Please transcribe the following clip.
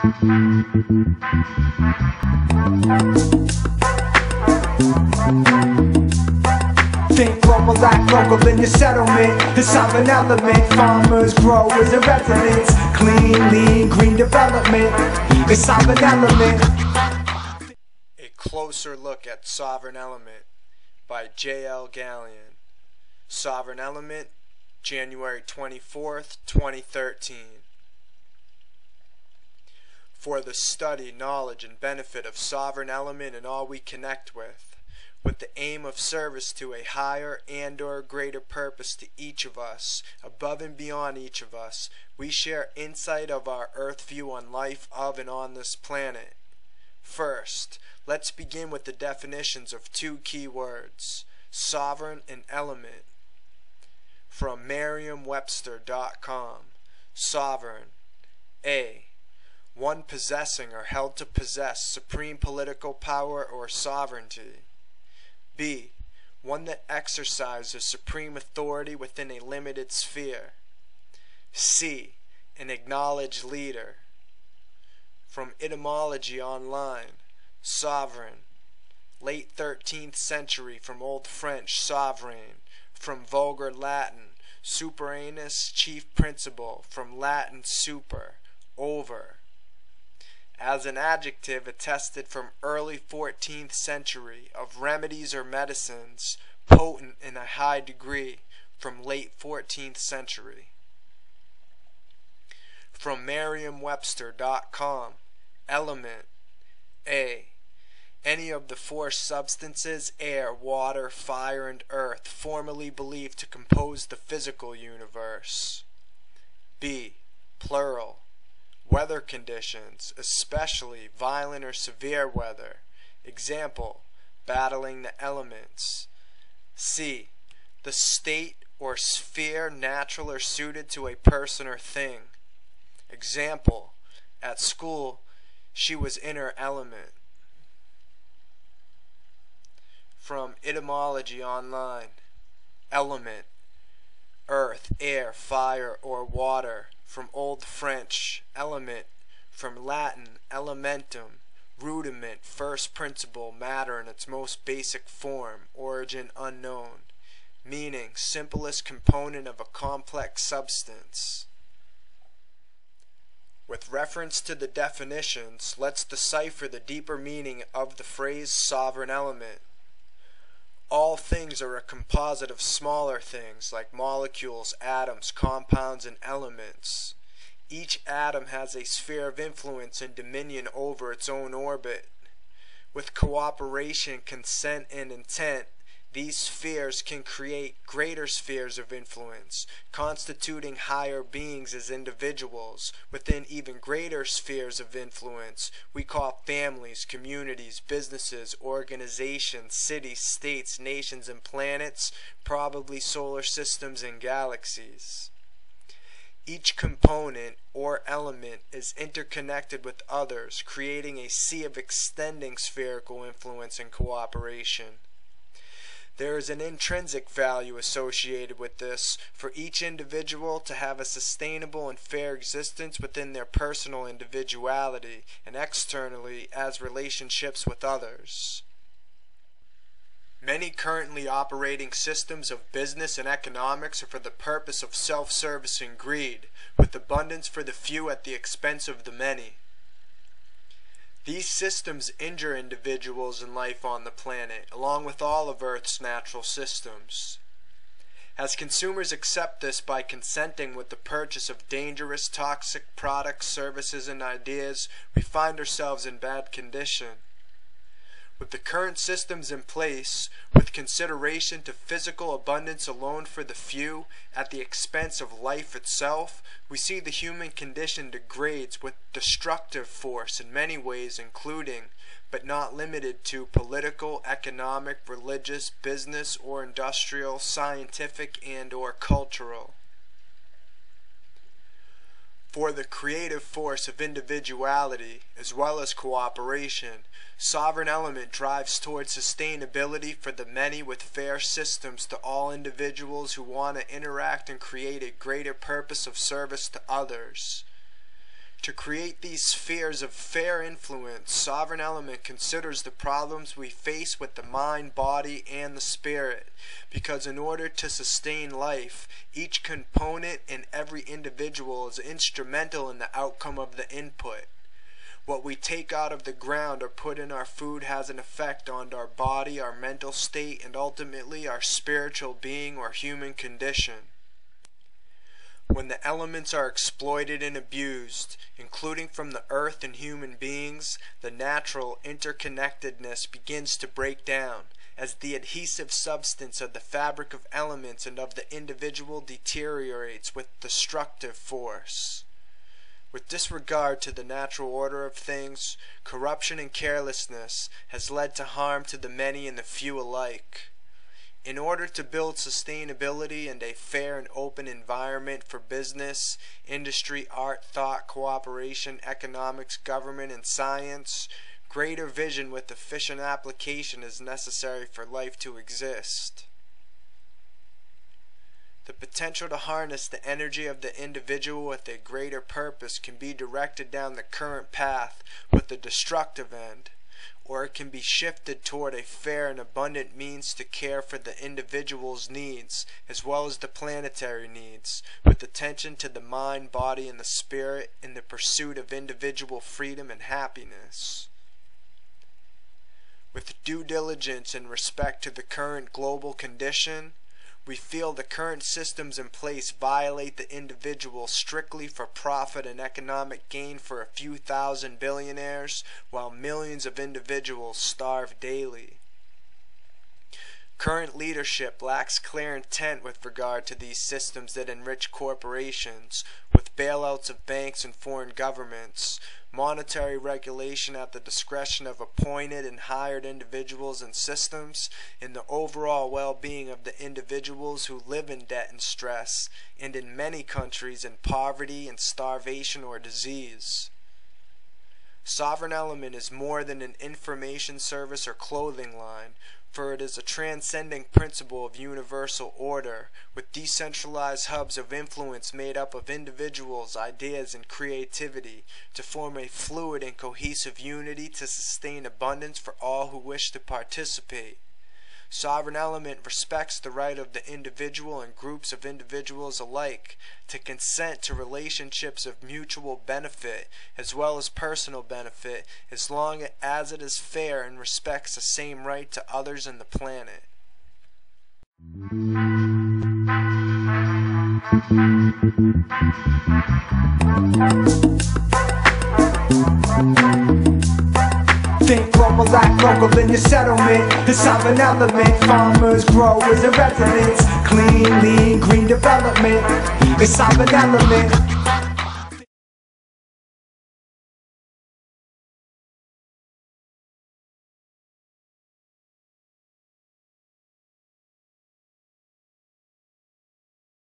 Think global, act local in your settlement. The sovereign element, farmers, growers and residents. Clean, lean, green development. The sovereign element. A closer look at Sovereign Element by J.L. Gallion. Sovereign Element, January 24th, 2013. For the study, knowledge, and benefit of Sovereign Element and all we connect with the aim of service to a higher and/or greater purpose to each of us, above and beyond each of us, we share insight of our earth view on life of and on this planet. First, let's begin with the definitions of two key words, sovereign and element. From Merriam-Webster.com. Sovereign. A. One possessing or held to possess supreme political power or sovereignty. B. One that exercises supreme authority within a limited sphere. C. An acknowledged leader. From Etymology Online. Sovereign. Late 13th century from Old French sovereign. From Vulgar Latin. Superaneous chief principle. From Latin super. Over. As an adjective attested from early 14th century of remedies or medicines, potent in a high degree, from late 14th century. From Merriam-Webster.com. Element. A. Any of the four substances, air, water, fire, and earth, formerly believed to compose the physical universe. B. Plural. Weather conditions, especially violent or severe weather. Example, battling the elements. C. The state or sphere natural or suited to a person or thing. Example, at school, she was in her element. From Etymology Online. Element. Earth, air, fire, or water. From Old French, element, from Latin, elementum, rudiment, first principle, matter in its most basic form, origin unknown, meaning simplest component of a complex substance. With reference to the definitions, let's decipher the deeper meaning of the phrase sovereign element. All things are a composite of smaller things like molecules, atoms, compounds, and elements. Each atom has a sphere of influence and dominion over its own orbit. With cooperation, consent, and intent, these spheres can create greater spheres of influence, constituting higher beings as individuals. Within even greater spheres of influence, we call families, communities, businesses, organizations, cities, states, nations, and planets, probably solar systems and galaxies. Each component or element is interconnected with others, creating a sea of extending spherical influence and cooperation. There is an intrinsic value associated with this for each individual to have a sustainable and fair existence within their personal individuality and externally as relationships with others. Many currently operating systems of business and economics are for the purpose of self-service and greed, with abundance for the few at the expense of the many. These systems injure individuals and life on the planet, along with all of Earth's natural systems. As consumers accept this by consenting with the purchase of dangerous, toxic products, services, and ideas, we find ourselves in bad condition. With the current systems in place, with consideration to physical abundance alone for the few at the expense of life itself, we see the human condition degrades with destructive force in many ways, including, but not limited to, political, economic, religious, business or industrial, scientific, and/or cultural. For the creative force of individuality, as well as cooperation, sovereign element drives towards sustainability for the many with fair systems to all individuals who want to interact and create a greater purpose of service to others. To create these spheres of fair influence, Sovereign Element considers the problems we face with the mind, body, and the spirit, because in order to sustain life, each component and every individual is instrumental in the outcome of the input. What we take out of the ground or put in our food has an effect on our body, our mental state, and ultimately our spiritual being or human condition. When the elements are exploited and abused, including from the earth and human beings, the natural interconnectedness begins to break down, as the adhesive substance of the fabric of elements and of the individual deteriorates with destructive force. With disregard to the natural order of things, corruption and carelessness has led to harm to the many and the few alike. In order to build sustainability and a fair and open environment for business, industry, art, thought, cooperation, economics, government, and science, greater vision with efficient application is necessary for life to exist. The potential to harness the energy of the individual with a greater purpose can be directed down the current path with the destructive end, or it can be shifted toward a fair and abundant means to care for the individual's needs as well as the planetary needs, with attention to the mind, body, and the spirit in the pursuit of individual freedom and happiness. With due diligence in respect to the current global condition, we feel the current systems in place violate the individual strictly for profit and economic gain for a few thousand billionaires, while millions of individuals starve daily. Current leadership lacks clear intent with regard to these systems that enrich corporations, with bailouts of banks and foreign governments, monetary regulation at the discretion of appointed and hired individuals and systems, and the overall well-being of the individuals who live in debt and stress, and in many countries in poverty and starvation or disease. Sovereign Element is more than an information service or clothing line, for it is a transcending principle of universal order, with decentralized hubs of influence made up of individuals, ideas, and creativity, to form a fluid and cohesive unity to sustain abundance for all who wish to participate. Sovereign Element respects the right of the individual and groups of individuals alike to consent to relationships of mutual benefit as well as personal benefit, as long as it is fair and respects the same right to others in the planet. Think global, act local in your settlement. The Sovereign Element, farmers, growers, and residents. Clean, lean, green development. The Sovereign Element.